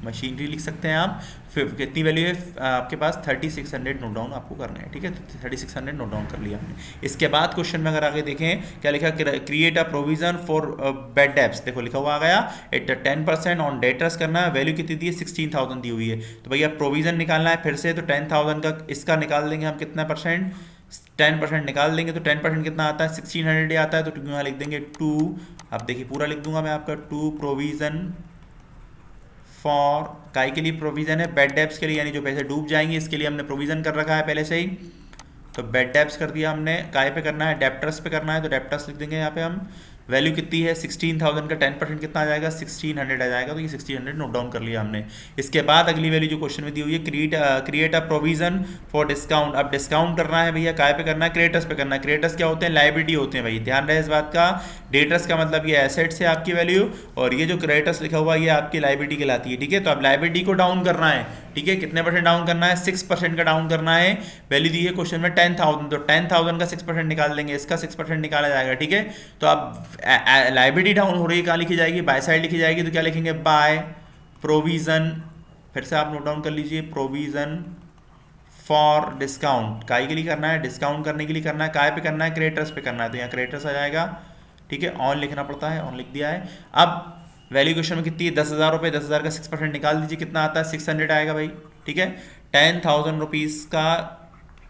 मशीनरी लिख सकते हैं आप। फिर कितनी वैल्यू है आपके पास, 3600 नोट डाउन आपको करना है, ठीक है। तो 3600 नोट डाउन कर लिया हमने। इसके बाद क्वेश्चन में अगर आगे देखें क्या लिखा, create a provision for bad debts, देखो लिखा हुआ आ गया, एट 10% ऑन डेटर्स करना है। वैल्यू कितनी दी है, 16,000 दी हुई है। तो भैया प्रोविजन निकालना है फिर से, तो 10,000 का इसका निकाल देंगे हम, कितना परसेंट, 10% निकाल देंगे। तो 10% कितना आता है, 1600 आता है। तो यहाँ लिख देंगे 2, अब देखिए पूरा लिख दूंगा मैं आपका, 2 प्रोविजन फॉर, काय के लिए प्रोविजन है, बैड डेब्ट्स के लिए, यानी जो पैसे डूब जाएंगे इसके लिए हमने प्रोविजन कर रखा है पहले से ही। तो बैड डेब्ट्स कर दिया हमने, काय पे करना है, डेप्टर्स पे करना है। तो डेप्टर्स लिख देंगे यहाँ पे हम। वैल्यू कितनी है, 16,000 का 10% कितना आ जाएगा, 1600 आ जाएगा। तो ये 1600 नोट डाउन कर लिया हमने। इसके बाद अगली वैल्यू जो क्वेश्चन में दी हुई है, create a provision for discount. अब डिस्काउंट करना है भैया, काय पे करना है, क्रेडिटर्स पे करना है। क्रेडिटर्स क्या होते हैं, लाइबिलिटी होते हैं भाई, ध्यान रहे इस बात का। डेटर्स का मतलब ये एसेट्स है आपकी वैल्यू, और ये जो क्रेडिटर्स लिखा हुआ है ये आपकी लाइबिलिटी कहलाती है, ठीक है। तो अब लाइबिलिटी को डाउन करना है, ठीक है। कितने परसेंट डाउन करना है, 6% का डाउन करना है। वैल्यू दी है क्वेश्चन में 10,000, तो 10,000 का 6% निकाल देंगे, इसका 6% निकाला जाएगा, ठीक है। तो अब लाइबिलिटी डाउन हो रही है, कहाँ लिखी जाएगी, बाय साइड लिखी जाएगी। तो क्या लिखेंगे, बाय प्रोविजन, फिर से आप नोट डाउन कर लीजिए, प्रोविजन फॉर डिस्काउंट, काय के लिए करना है, डिस्काउंट करने के लिए करना है। काय पे करना है, क्रेडिटर्स पे करना है। तो यहाँ क्रेडिटर्स आ जाएगा, ठीक है। ऑन लिखना पड़ता है, ऑन लिख दिया है। अब वैल्यू क्वेश्चन में कितनी है, 10,000 रुपये, 10,000 का 6% निकाल दीजिए, कितना आता है, 600 आएगा भाई, ठीक है। 10,000 रुपीज़ का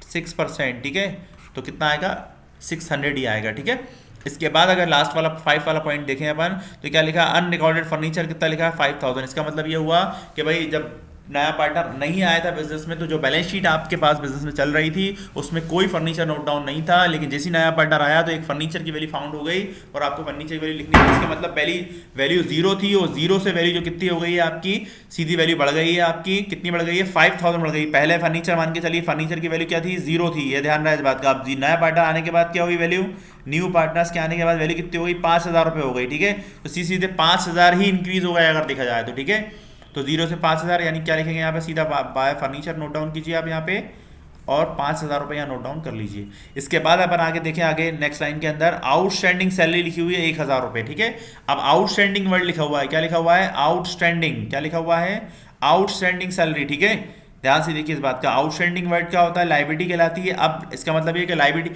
6%, ठीक है, तो कितना आएगा, 600 ही आएगा, ठीक है। इसके बाद अगर लास्ट वाला 5 वाला पॉइंट देखें अपन, तो क्या लिखा है, अनरिकॉर्डेड फर्नीचर कितना लिखा है, 5,000। इसका मतलब ये हुआ कि भाई जब नया पार्टनर नहीं आया था बिजनेस में, तो जो बैलेंस शीट आपके पास बिजनेस में चल रही थी उसमें कोई फर्नीचर नोट डाउन नहीं था। लेकिन जैसे नया पार्टनर आया तो एक फर्नीचर की वैल्यू फाउंड हो गई, और आपको फर्नीचर की वैल्यू लिखनी है। इसका मतलब पहली वैल्यू 0 थी, और 0 से वैल्यू जो कितनी हो गई है आपकी, सीधी वैल्यू बढ़ गई है आपकी, कितनी बढ़ गई है, 5,000 बढ़ गई। पहले फर्नीचर मान के चलिए, फर्नीचर की वैल्यू क्या थी, 0 थी, ये ध्यान रहा इस बात का। अब नया पार्टनर आने के बाद क्या हुई वैल्यू, न्यू पार्टनर्स के आने के बाद वैल्यू कितनी हो गई, 5,000 रुपये हो गई, ठीक है। तो सीधे 5,000 ही इंक्रीज हो गया अगर देखा जाए तो, ठीक है। तो 0 से 5000 यानी क्या लिखेंगे यहाँ पे सीधा बाय फर्नीचर नोट डाउन कीजिए आप यहाँ पे, और 5000 रुपये यहाँ नोट डाउन कर लीजिए। इसके बाद अपन आगे देखें, आगे नेक्स्ट लाइन के अंदर आउटस्टैंडिंग सैलरी लिखी हुई है 1000 रुपये, ठीक है। अब आउटस्टैंडिंग वर्ड लिखा हुआ है, क्या लिखा हुआ है, आउटस्टैंडिंग, क्या लिखा हुआ है, आउटस्टैंडिंग सैलरी, ठीक है। ध्यान से देखिए इस बात का, आउटस्टैंडिंग वर्ड क्या होता है, लाइबिलिटी कहलाती है। अब इसका मतलब ये कि लाइबिलिटी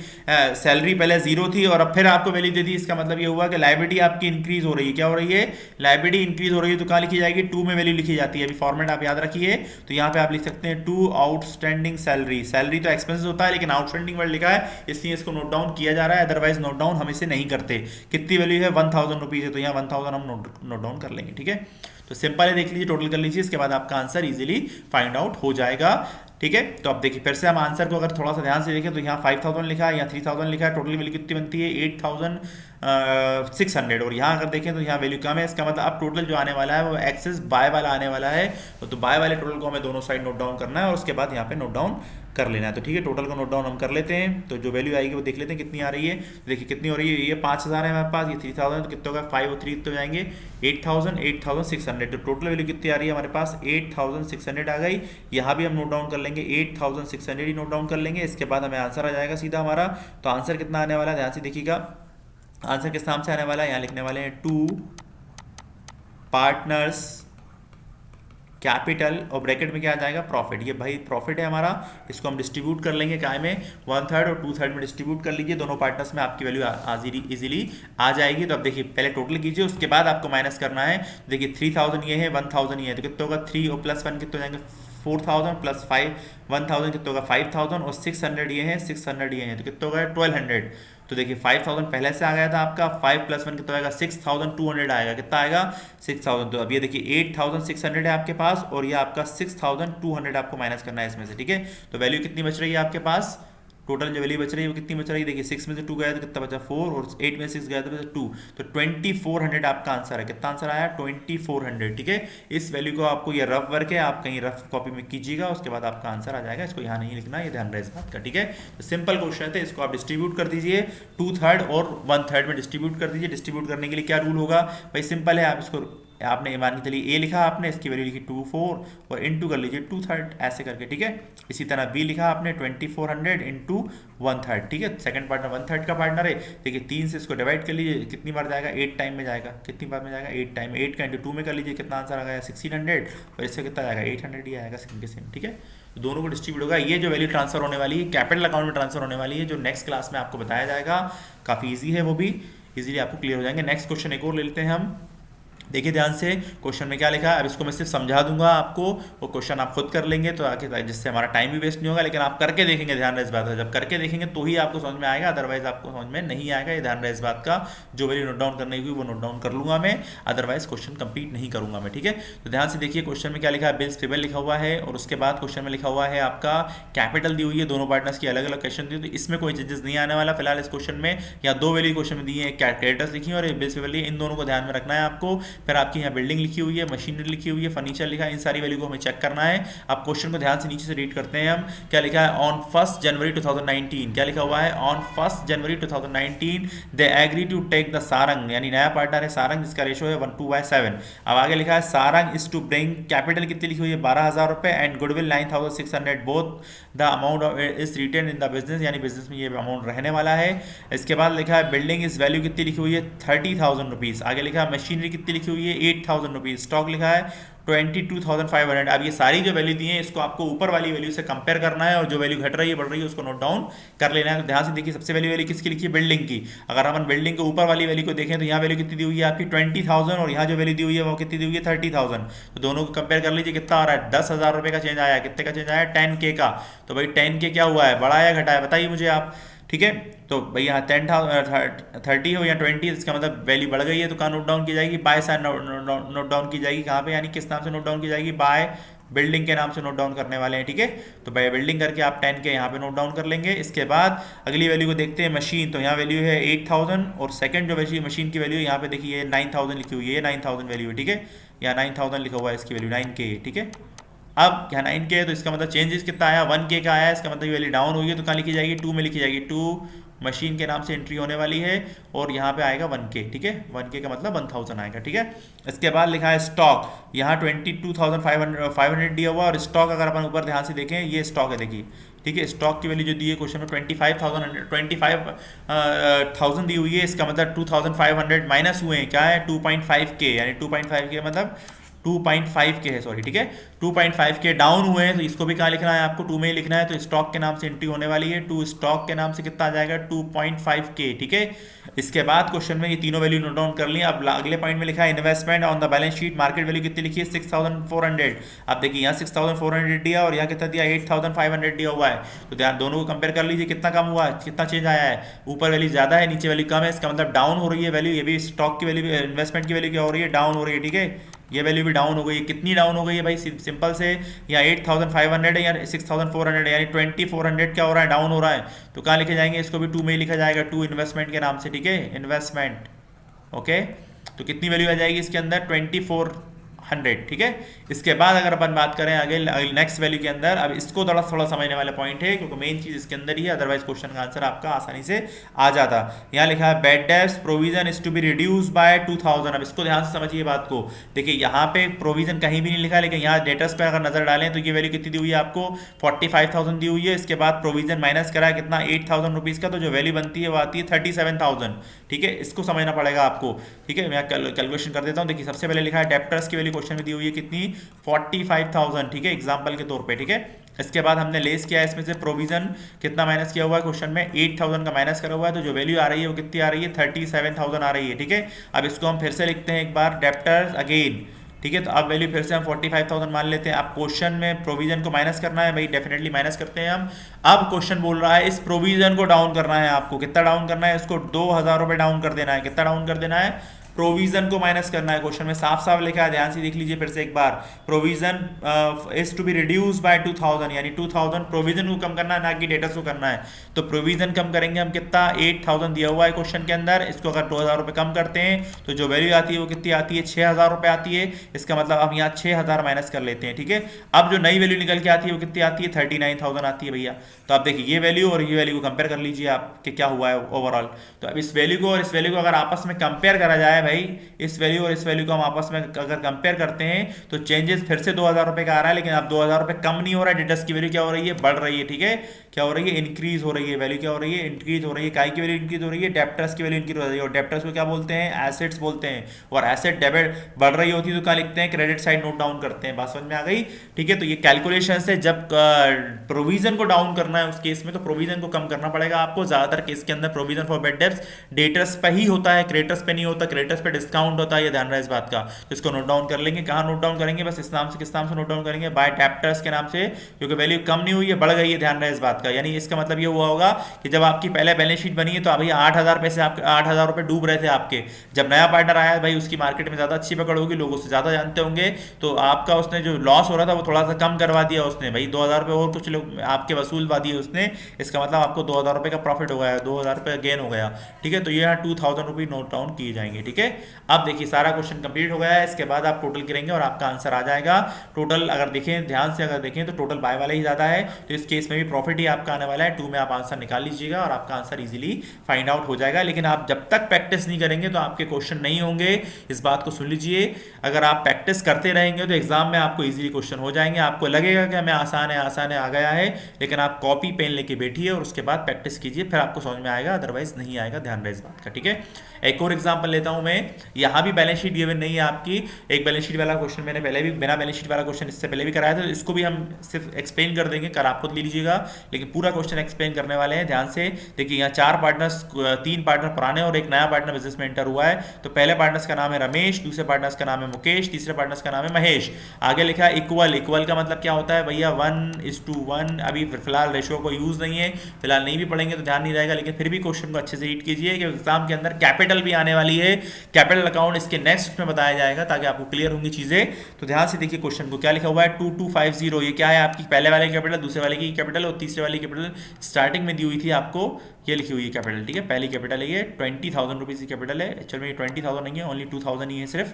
सैलरी पहले जीरो थी और अब फिर आपको वैल्यू दे दी, इसका मतलब ये हुआ कि लाइबिलिटी आपकी इंक्रीज हो रही है। क्या हो रही है, लाइबिलिटी इंक्रीज हो रही है, तो कहाँ लिखी जाएगी, टू में वैल्यू लिखी जाती है। अभी फॉर्मेट आप याद रखिए, तो यहाँ पे आप लिख सकते हैं टू आउटस्टैंडिंग सैलरी। सैलरी तो एक्सपेंसेस होता है, लेकिन आउटस्टैंडिंग वर्ड लिखा है इसलिए इसको नोट डाउन किया जा रहा है, अदरवाइज नोट डाउन हम इसे नहीं करते। कितनी वैल्यू है, 1000 रुपीज़ है, तो यहाँ 1000 हम नोट डाउन कर लेंगे, ठीक है। तो सिंपल है, देख लीजिए, टोटल कर लीजिए, इसके बाद आपका आंसर इजीली फाइंड आउट हो जाएगा, ठीक है। तो अब देखिए फिर से हम आंसर को अगर थोड़ा सा ध्यान से देखें तो यहाँ 5000 लिखा है, यहाँ 3000 लिखा है, टोटल वैल्यू कितनी बनती है 8600, और यहाँ अगर देखें तो यहाँ वैल्यू कम है। इसका मतलब अब टोटल जो आने वाला है वो एक्सेस बाय वाला आने वाला है, तो बाय वाले टोटल को हमें दोनों साइड नोट डाउन करना है और उसके बाद यहाँ पे नोट डाउन कर लेना है। तो ठीक है, टोटल को नोट डाउन हम कर लेते हैं, तो जो वैल्यू आएगी वो देख लेते हैं कितनी आ रही है। देखिए कितनी हो रही है, ये 5000 है हमारे पास, ये 3000 तो कितना होगा, 5 और 3 तो जाएंगे 8000, 8600, तो टोटल वैल्यू कितनी आ रही है हमारे पास 8600 आ गई। यहाँ भी हम नोट डाउन कर लेंगे, 8600 ही नोट डाउन कर लेंगे। इसके बाद हमें आंसर आ जाएगा सीधा हमारा। तो आंसर कितना आने वाला है, ध्यान से देखिएगा, आंसर किस नाम से आने वाला है, यहाँ लिखने वाले हैं 2 पार्टनर्स कैपिटल और ब्रैकेट में क्या आ जाएगा, प्रॉफिट। ये भाई प्रॉफिट है हमारा, इसको हम डिस्ट्रीब्यूट कर लेंगे काय में, 1/3 और 2/3 में डिस्ट्रीब्यूट कर लीजिए दोनों पार्टनर्स में, आपकी वैल्यू इजीली आ जाएगी। तो अब देखिए पहले टोटल कीजिए, उसके बाद आपको माइनस करना है। देखिए 3000 ये है, 1000 ये है, तो कितना होगा 3 और +1 कितना हो जाएंगे 4000 प्लस 5 1000 कितना होगा 5000, और 600 ये है, 600 ये है, तो कितना होगा 1200। तो देखिए 5000 पहले से आ गया था आपका, 5 + 1 कितना आएगा 6200 आएगा, कितना आएगा 6000। तो अब ये देखिए 8600 है आपके पास, और ये आपका 6200 आपको माइनस करना है इसमें से, ठीक है। तो वैल्यू कितनी बच रही है आपके पास, टोटल जो वैल्यू बच रही है वो कितनी बच रही है, देखिए 6 में से 2 गया तो कितना बचा 4, और 8 में 6 गया तो बचा 2, तो 2400 आपका आंसर है। कितना आंसर आया 2400, ठीक है। इस वैल्यू को आपको, ये रफ वर्क है, आप कहीं रफ कॉपी में कीजिएगा, उसके बाद आपका आंसर आ जाएगा। इसको यहाँ नहीं लिखना, ये ध्यान रहे इस बात का, ठीक है। तो सिंपल क्वेश्चन है, इसको आप डिस्ट्रीब्यूट कर दीजिए, 2/3 और 1/3 में डिस्ट्रीब्यूट कर दीजिए। डिस्ट्रीब्यूट करने के लिए क्या रूल होगा भाई, सिंपल है, आप इसको, आपने मान के चलिए ए लिखा आपने, इसकी वैल्यू लिखी 24 और इनटू कर लीजिए 2/3 ऐसे करके, ठीक है। इसी तरह बी लिखा आपने 2400 इनटू 1/3, ठीक है। सेकंड पार्टनर 1/3 का पार्टनर है, देखिए 3 से इसको डिवाइड कर लीजिए, कितनी बार जाएगा 8 टाइम में जाएगा, कितनी बार में जाएगा 8 टाइम, 8 का इंटू 2 में कर लीजिए, कितना आंसर आ गया 1600, और इससे कितना जाएगा 800 ही आएगा सेम के सेम, ठीक है। तो दोनों को डिस्ट्रीब्यूट होगा। ये जो वैल्यू ट्रांसफर होने वाली है कैपिटल अकाउंट में ट्रांसफर होने वाली है, जो नेक्स्ट क्लास में आपको बताया जाएगा, काफ़ी ईजी है, वो भी ईजिली आपको क्लियर हो जाएंगे। नेक्स्ट क्वेश्चन एक और ले लेते हैं हम, देखिए ध्यान से क्वेश्चन में क्या लिखा है। अब इसको मैं सिर्फ समझा दूंगा आपको, वो क्वेश्चन आप खुद कर लेंगे, तो आगे जिससे हमारा टाइम भी वेस्ट नहीं होगा, लेकिन आप करके देखेंगे, ध्यान रहे इस बात का, जब करके देखेंगे तो ही आपको समझ में आएगा, अदरवाइज आपको समझ में नहीं आएगा, ये ध्यान रहे इस बात का। जो वैल्यू नोट डाउन करनी हुई वो नोट डाउन कर लूंगा मैं, अदरवाइज क्वेश्चन कंप्लीट नहीं करूंगा मैं, ठीक है। तो ध्यान से देखिए क्वेश्चन में क्या लिखा है, बिल्स पेबल लिखा हुआ है, और उसके बाद क्वेश्चन में लिखा हुआ है आपका कैपिटल दी हुई है, दोनों पार्टनर्स की अलग अलग क्वेश्चन दी, तो इसमें कोई चेंजेस नहीं आने वाला फिलहाल इस क्वेश्चन में। या दो वैल्यू क्वेश्चन में दी है, क्रेडिटर्स लिखी है और बिल्स पेबल, इन दोनों को ध्यान में रखना है आपको। फिर आपकी यहाँ बिल्डिंग लिखी हुई है, मशीनरी लिखी हुई है, फर्नीचर लिखा है, इन सारी वैल्यू को हमें चेक करना है। अब क्वेश्चन को ध्यान से नीचे से रीड करते हैं हम, क्या लिखा है, ऑन 1 जनवरी 2019, क्या लिखा हुआ है, on 1 January 2019 they agree to take the Sarang, यानी नया पार्टनर है सारंग, जिसका रेशो है 1:7। अब आगे लिखा है Sarang is to bring, capital कितनी लिखी हुई है 12000 रुपए, and goodwill 9600, both the amount is retain in the business, यानी बिजनेस में ये अमाउंट रहने वाला है। इसके बाद लिखा है बिल्डिंग इज वैल्यू कितनी लिखी हुई है 30,000 रुपीज़। आगे लिखा है मशीनरी कितनी लिखी हुई है 8,000 रुपीज़। स्टॉक लिखा है 22,500। अब ये सारी जो वैल्यू दी है इसको आपको ऊपर वाली वैल्यू से कंपेयर करना है, और जो वैल्यू घट रही है बढ़ रही है उसको नोट डाउन कर लेना है। तो ध्यान से देखिए, सबसे वैल्यू किसकी लिखी है, बिल्डिंग की। अगर हम बिल्डिंग के ऊपर वाली वैल्यू को देखें तो यहाँ वैल्यू कितनी दी हुई है आपकी 20,000, और यहाँ जो वैल्यू दी हुई है वो कितनी दी हुई है 30,000। तो दोनों को कंपेयर कर लीजिए, कितना आ रहा है 10,000 रुपये का चेंज आया, कितने का चेंज आया 10K का। तो भाई 10K क्या हुआ है, बढ़ा या घटा है, बताइए मुझे आप, ठीक है। तो भाई यहाँ 30 हो या 20, इसका मतलब वैल्यू बढ़ गई है, तो कहाँ नोट डाउन की जाएगी, बाय साइड नोट डाउन की जाएगी, कहाँ पे, यानी किस नाम से नोट डाउन की जाएगी, बाय बिल्डिंग के नाम से नोट डाउन करने वाले हैं, ठीक है। तो बाय बिल्डिंग करके आप 10K यहाँ पे नोट डाउन कर लेंगे। इसके बाद अगली वैल्यू को देखते हैं, मशीन, तो यहाँ वैल्यू है 8,000, और सेकंड जो वैल्यू मशीन की वैल्यू यहाँ पे देखिए 9,000 लिखी हुई है, 9,000 वैल्यू है, ठीक है। यहाँ 9,000 लिखा हुआ है, इसकी वैल्यू 9K, ठीक है। अब यहाँ 9K है, तो इसका मतलब चेंजेस कितना आया 1K का आया, इसका मतलब वैल्यू डाउन हुई है, तो कहाँ लिखी जाएगी 2 में लिखी जाएगी, 2 मशीन के नाम से एंट्री होने वाली है और यहाँ पे आएगा 1K, ठीक है, 1K का मतलब 1000 आएगा, ठीक है। इसके बाद लिखा है स्टॉक, यहाँ 22,500 दिया हुआ और स्टॉक अगर अपन ऊपर ध्यान से देखें ये स्टॉक है, देखिए, ठीक है। स्टॉक की वैल्यू जो दी है क्वेश्चन में 25,000 दी हुई है, इसका मतलब 2,500 माइनस हुए हैं, क्या है 2.5K, यानी 2.5K मतलब 2.5K है, सॉरी, ठीक है, 2.5K डाउन हुए हैं, तो इसको भी कहाँ लिखना है आपको, 2 में ही लिखना है। तो स्टॉक के नाम से एंट्री होने वाली है, टू स्टॉक के नाम से कितना आ जाएगा 2.5K, ठीक है। इसके बाद क्वेश्चन में ये तीनों वैल्यू नोट डाउन कर ली। अब अगले पॉइंट में लिखा है investment on the balance sheet, market value कितनी लिखी है 6,400। अब देखिए यहाँ 6,400 दिया और यहाँ कितना दिया 8,500 दिया हुआ है, तो ध्यान दोनों को कंपेयर कर लीजिए, कितना कम हुआ है, कितना चेंज आया है, ऊपर वैल्यू ज्यादा है, नीचे वैल्यू कम है, इसका मतलब डाउन हो रही है वैल्यू। ये भी स्टॉक की वैल्यू, इन्वेस्टमेंट की वैल्यू क्या हो रही है, डाउन हो रही है, ठीक है, ये वैल्यू भी डाउन हो गई है। कितनी डाउन हो गई है भाई, सिंपल से, या 8,500 है या 6,400 है, यानी 2,400 क्या हो रहा है, डाउन हो रहा है। तो कहाँ लिखे जाएंगे, इसको भी 2 में ही लिखा जाएगा, 2 इन्वेस्टमेंट के नाम से, ठीक है, इन्वेस्टमेंट, ओके। तो कितनी वैल्यू आ जाएगी इसके अंदर 2,400, ठीक है। इसके बाद अगर अपन बात करें आगे नेक्स्ट वैल्यू के अंदर, अब इसको थोड़ा समझने वाला पॉइंट है क्योंकि मेन चीज इसके अंदर ही है, अदरवाइज क्वेश्चन का आंसर आपका आसानी से आ जाता। यहाँ लिखा है bad debts provision is to be reduce by 2,000। अब इसको ध्यान से समझिए बात को, देखिए यहाँ पे प्रोविजन कहीं भी नहीं लिखा, लेकिन यहाँ डेटर्स पे अगर नजर डालें तो ये वैल्यू कितनी दी हुई है आपको 45,000 दी हुई है। इसके बाद प्रोविजन माइनस करा है कितना 8,000 रुपीज का, तो जो वैल्यू बनती है वो आती है 37,000, ठीक है। इसको समझना पड़ेगा आपको, ठीक है। मैं कैलकुलेशन कर देता हूँ। देखिए सबसे पहले लिखा है डेप्टर्स की वैल्यू क्वेश्चन में दी हुई है कितनी 45,000, ठीक है, एग्जाम्पल के तौर पे, ठीक है। इसके बाद हमने लेस किया है इसमें से प्रोविजन कितना माइनस किया हुआ है, क्वेश्चन में 8,000 का माइनस करा हुआ है, तो जो वैल्यू आ रही है वो कितनी आ रही है 37,000 आ रही है, ठीक है। अब इसको हम फिर से लिखते हैं एक बार, डेप्टर्स अगेन, ठीक है। तो अब वैल्यू फिर से हम 45,000 मान लेते हैं। अब क्वेश्चन में प्रोविजन को माइनस करना है भाई, डेफिनेटली माइनस करते हैं हम। अब क्वेश्चन बोल रहा है इस प्रोविजन को डाउन करना है आपको, कितना डाउन करना है, इसको 2,000 रुपए डाउन कर देना है। कितना डाउन कर देना है, प्रोविजन को माइनस करना है। क्वेश्चन में साफ साफ लिखा है, ध्यान से देख लीजिए फिर से एक बार, provision is to be reduce by 2,000, यानी 2,000 प्रोविजन को कम करना है, ना कि डेटर्स को करना है। तो प्रोविजन कम करेंगे हम कितना 8,000 दिया हुआ है क्वेश्चन के अंदर, इसको अगर 2,000 रुपये कम करते हैं तो जो वैल्यू आती है वो कितनी आती है 6,000 रुपये आती है। इसका मतलब हम यहाँ 6,000 माइनस कर लेते हैं, ठीक है। अब जो नई वैल्यू निकल के आती है वो कितनी आती है 39,000 आती है भैया। तो आप देखिए ये वैल्यू और ये वैल्यू को कंपेयर कर लीजिए आप कि क्या हुआ है ओवरऑल। तो अब इस वैल्यू को और इस वैल्यू को अगर आपस में कंपेयर करा जाए भाई, इस वैल्यू और इस वैल्यू को हम आपस में अगर कंपेयर करते हैं तो चेंजेस फिर से 2,000 रुपये का आ रहा है, लेकिन अब 2,000 रुपये कम नहीं हो रहा है, डेटर्स की वैल्यू क्या हो रही है, बढ़ रही है, ठीक है। क्या हो रही है, इंक्रीज हो रही है, वैल्यू क्या हो रही है, इंक्रीज हो रही है। काय की वैल्यू इंक्रीज हो रही है, डेप्टर्स की वैल्यू इंक्रीज हो रही है। और डेप्टर्स को क्या बोलते हैं, एसेट्स बोलते हैं। और एसेट डेबिट बढ़ रही होती है तो क्या लिखते हैं, क्रेडिट साइड नोट डाउन करते हैं। बात समझ में आ गई, ठीक है। तो ये कैलकुलेशन से जब प्रोविजन को डाउन करना है उस केस में तो प्रोविजन को कम करना पड़ेगा आपको। ज्यादातर केस के अंदर provision for bad debts debtors पे ही होता है, क्रेडिटर्स पे नहीं होता, क्रेडिटर्स पे डिस्काउंट होता है, ये ध्यान रहे इस बात का। तो इसको नोट डाउन कर लेंगे, कहाँ नोट डाउन करेंगे, बस इस नाम से, किस नाम से नोट डाउन करेंगे, बाय डेप्टर्स के नाम से, क्योंकि वैल्यू कम नहीं हुई है, बढ़ गई है, ध्यान रहे इस बात का। यानी इसका मतलब ये हुआ होगा कि जब आपकी पहले बैलेंस शीट बनी है तो अभी 8,000 पैसे, आपके 8,000 रुपए डूब रहे थे आपके। जब नया पार्टनर आया भाई उसकी मार्केट में ज्यादा अच्छी पकड़ होगी, लोग उससे ज्यादा जानते होंगे, तो आपका उसने जो लॉस हो रहा था वो थोड़ा सा कम करवा दिया उसने भाई, 2,000 रुपये और कुछ लोग आपके वसूलवा दिए उसने। इसका मतलब आपको 2,000 रुपये का प्रॉफिट हो गया, 2,000 रुपये गेन हो गया, ठीक है। तो ये यहाँ 2,000 रुपये नोट डाउन किए जाएंगे, ठीक है। अब देखिए सारा क्वेश्चन कंप्लीट हो गया है। इसके बाद आप टोटल करेंगे और आपका आंसर आ जाएगा। टोटल अगर देखें, ध्यान से अगर देखें तो टोटल बाय वाला ही ज्यादा है, तो इस केस में भी प्रॉफिट ही आपका आने वाला है। 2 में आप आंसर निकाल लीजिएगा और आपका आंसर इजीली फाइंड आउट हो जाएगा। लेकिन आप जब तक प्रैक्टिस नहीं करेंगे तो आपके क्वेश्चन नहीं होंगे, इस बात को सुन लीजिए। अगर आप प्रैक्टिस करते रहेंगे तो एग्जाम में आपको इजीली क्वेश्चन हो जाएंगे। आपको लगेगा कि हमें आसान है आ गया है, लेकिन आप कॉपी पेन लेके बैठिए और उसके बाद प्रैक्टिस कीजिए, फिर आपको समझ में आएगा, अदरवाइज नहीं आएगा, ध्यान रहे इस बात का, ठीक है। एक और एग्जांपल लेता हूं मैं, यहां भी बैलेंस शीट गिवन नहीं है आपकी। एक बैलेंस शीट वाला क्वेश्चन मैंने पहले भी, बिना बैलेंस शीट वाला क्वेश्चन इससे पहले भी कराया था, तो इसको भी हम सिर्फ एक्सप्लेन कर देंगे, कर आप खुद ले लीजिएगा, लेकिन पूरा क्वेश्चन एक्सप्लेन करने वाले हैं। ध्यान से देखिए, यहाँ 4 पार्टनर्स, 3 पार्टनर पुराने और एक नया पार्टनर बिजनेस में एंटर हुआ है। तो पहले पार्टनर्स का नाम है रमेश, दूसरे पार्टनर्स का नाम है मुकेश, तीसरे पार्टनर्स का नाम है महेश। आगे लिखा है इक्वल। इक्वल का मतलब क्या होता है भैया, 1:1। अभी फिलहाल रेशियो को यूज नहीं है, फिलहाल नहीं भी पढ़ेंगे तो ध्यान नहीं रहेगा, लेकिन फिर भी क्वेश्चन को अच्छे से रीड कीजिए कि एग्जाम के अंदर कैपिटल भी आने वाली है। कैपिटल अकाउंट इसके नेक्स्ट में बताया जाएगा ताकि आपको क्लियर होंगी चीजें। तो ध्यान से देखिए क्वेश्चन को, क्या लिखा हुआ है 2250। ये क्या है आपकी पहले वाले कैपिटल, दूसरे वाले की कैपिटल और तीसरे वाली कैपिटल स्टार्टिंग में दी हुई थी आपको, ये लिखी हुई है कैपिटल, ठीक है। पहली कैपिटल है ये 20,000 रुपीज की कैपिटल है। एक्चुअल में 20,000 नहीं है, ओनली 2,000 ही है सिर्फ।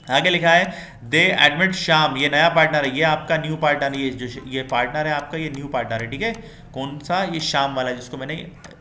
आगे लिखा है दे एडमिट श्याम, ये नया पार्टनर है, ये आपका न्यू पार्टनर, ये जो ये पार्टनर है आपका, ये न्यू पार्टनर है, ठीक है। कौन सा, ये शाम वाला जिसको मैंने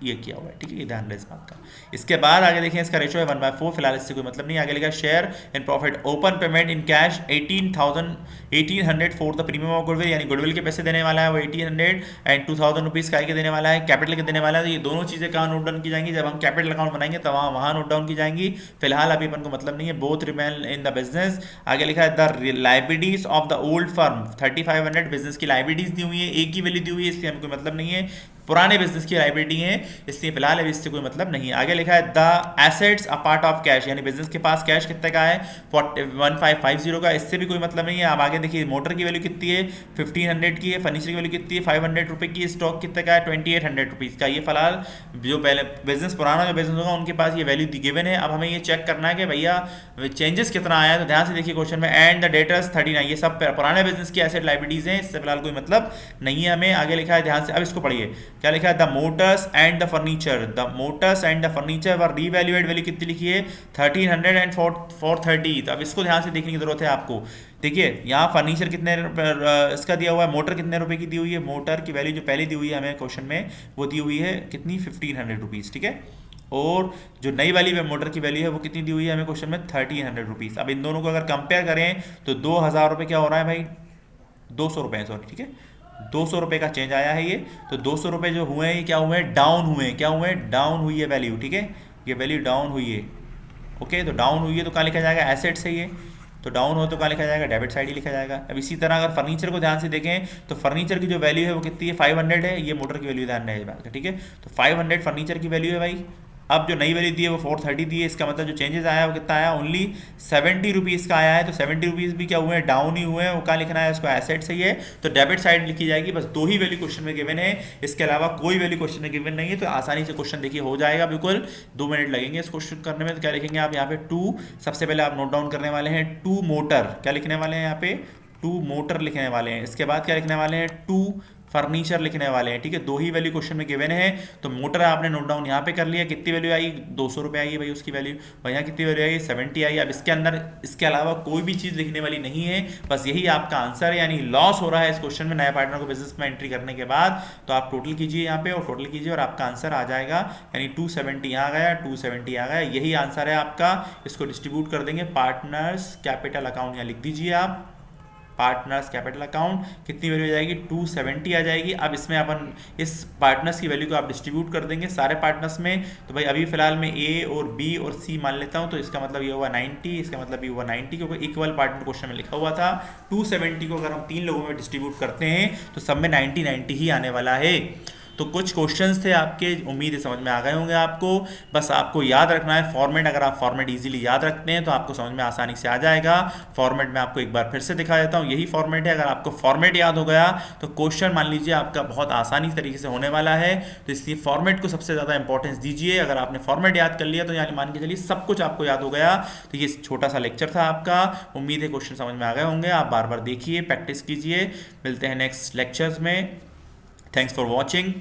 ये किया हुआ है, ठीक है, ये ध्यान रहे इस बात का। इसके बाद आगे देखें, इसका रेशो है 1/4, फिलहाल इससे कोई मतलब नहीं। आगे लिखा share in profit open payment in cash 1800 for the premium of goodwill, यानी गुडविल के पैसे देने वाला है वो 1800 एंड 2000 रुपीज़ का के देने वाला है, कैपिटल के देने वाला है। तो ये दोनों चीज़ें कहाँ नोट डाउन की जाएंगी, जब हम कैपिटल अकाउंट बनाएंगे तब वहाँ नोट डाउन की जाएंगी। फिलहाल अभी अपन को मतलब नहीं है, both remain in the business. आगे लिखा है the liabilities of the old firm 3500, business की लाइबिलिटीज दी हुई है, एक की वैल्यू दी हुई है, इसलिए हमें कोई मतलब नहीं है, पुराने बिजनेस की लाइबिलिटी है, इसलिए फिलहाल अभी इससे कोई मतलब नहीं है। आगे लिखा है the assets a part of cash, यानी बिजनेस के पास कैश कितने का है 1550 का, इससे भी कोई मतलब नहीं है। अब आगे देखिए मोटर की वैल्यू कितनी है 1500 की है, फर्नीचर की वैल्यू कितनी है 500 रुपये की, स्टॉक कितने का है 2800 रुपीज़ का। ये फिलहाल जो पहले बिजनेस पुराना जो बिजनेस होगा उनके पास ये वैल्यू गिवन है। अब हमें ये चेक करना है कि भैया चेंजेस कितना आया है, तो ध्यान से देखिए क्वेश्चन में एंड द डेटर्स 39, ये सब पुराने बिजनेस की एसेट लाइबिलिटीज हैं, इससे फिलहाल कोई मतलब नहीं है हमें। आगे लिखा है ध्यान से, अब इसको पढ़िए क्या लिखा है, the Motors and the furniture, the Motors and the furniture were re-evaluate, value कितनी लिखी है 1300 एंड 430। तो अब इसको ध्यान से देखने की जरूरत है आपको। देखिए यहाँ फर्नीचर कितने इसका दिया हुआ है, मोटर कितने रुपए की दी हुई है, मोटर की वैल्यू जो पहले दी हुई है हमें क्वेश्चन में वो दी हुई है कितनी 1500 रुपीज़, ठीक है। और जो नई वाली मोटर की वैल्यू है वो कितनी दी हुई है हमें क्वेश्चन में 1300 रुपीज़। अब इन दोनों को अगर कंपेयर करें तो 2000 रुपये क्या हो रहा है भाई, 200 रुपये सॉरी, ठीक है, 200 रुपये का चेंज आया है ये। तो 200 रुपये जो हुए हैं ये क्या हुए हैं, डाउन हुए हैं, क्या हुए हैं, डाउन हुई है वैल्यू, ठीक है, ये वैल्यू डाउन हुई है। ओके, तो डाउन हुई है तो कहाँ लिखा जाएगा, एसेट से ये, तो डाउन हो तो कहाँ लिखा जाएगा, डेबिट साइड ही लिखा जाएगा। अब इसी तरह अगर फर्नीचर को ध्यान से देखें तो फर्नीचर की जो वैल्यू है वो कितनी है 500 है, ये मोटर की वैल्यू ध्यान रहे बात का, ठीक है। तो 500 फर्नीचर की वैल्यू है भाई। अब जो नई वैल्यू दी है वो 430 दी है, इसका मतलब जो चेंजेस आया है वो कितना आया, ओनली 70 रुपीज़ का आया है। तो 70 रुपीज़ भी क्या हुए हैं, डाउन ही हुए हैं। वो कहाँ लिखना है, इसको एसेट से ही है, तो डेबिट साइड लिखी जाएगी। बस दो ही वैल्यू क्वेश्चन में गिवन है, इसके अलावा कोई वैल्यू क्वेश्चन में गिवन नहीं है। तो आसानी से क्वेश्चन देखिए हो जाएगा, बिल्कुल 2 मिनट लगेंगे इस क्वेश्चन करने में। तो क्या लिखेंगे आप यहाँ पे 2, सबसे पहले आप नोट डाउन करने वाले हैं 2 मोटर, क्या लिखने वाले हैं यहाँ पे 2 मोटर लिखने वाले हैं। इसके बाद क्या लिखने वाले हैं 2 फर्नीचर लिखने वाले हैं, ठीक है। दो ही वैल्यू क्वेश्चन में गिवन है, तो मोटर आपने नोट डाउन यहाँ पे कर लिया, कितनी वैल्यू आई 200 रुपये आई है भाई उसकी वैल्यू, और यहाँ कितनी वैल्यू आई 70 आई। अब इसके अंदर इसके अलावा कोई भी चीज़ लिखने वाली नहीं है, बस यही आपका आंसर है। यानी लॉस हो रहा है इस क्वेश्चन में नए पार्टनर को बिजनेस में एंट्री करने के बाद। तो आप टोटल कीजिए यहाँ पे, और टोटल कीजिए और आपका आंसर आ जाएगा, यानी 270 यहाँ गया, 270 आ गया, यही आंसर है आपका। इसको डिस्ट्रीब्यूट कर देंगे, पार्टनर्स कैपिटल अकाउंट यहाँ लिख दीजिए आप, पार्टनर्स कैपिटल अकाउंट कितनी वैल्यू आ जाएगी 270 आ जाएगी। अब इसमें अपन इस पार्टनर्स की वैल्यू को आप डिस्ट्रीब्यूट कर देंगे सारे पार्टनर्स में। तो भाई अभी फिलहाल मैं ए और बी और सी मान लेता हूं, तो इसका मतलब ये हुआ 90, इसका मतलब ये हुआ 90, क्योंकि इक्वल पार्टनर क्वेश्चन में लिखा हुआ था। 270 को अगर हम 3 लोगों में डिस्ट्रीब्यूट करते हैं तो सब में 90 ही आने वाला है। तो कुछ क्वेश्चंस थे आपके, उम्मीद है समझ में आ गए होंगे आपको। बस आपको याद रखना है फॉर्मेट, अगर आप फॉर्मेट इजीली याद रखते हैं तो आपको समझ में आसानी से आ जाएगा। फॉर्मेट में आपको एक बार फिर से दिखा देता हूँ, यही फॉर्मेट है। अगर आपको फॉर्मेट याद हो गया तो क्वेश्चन मान लीजिए आपका बहुत आसानी तरीके से होने वाला है। तो इसलिए फॉर्मेट को सबसे ज़्यादा इंपॉर्टेंस दीजिए। अगर आपने फॉर्मेट याद कर लिया तो यानी मान के चलिए सब कुछ आपको याद हो गया। तो ये छोटा सा लेक्चर था आपका, उम्मीद है क्वेश्चन समझ में आ गए होंगे। आप बार बार देखिए, प्रैक्टिस कीजिए। मिलते हैं नेक्स्ट लेक्चर्स में। Thanks for watching.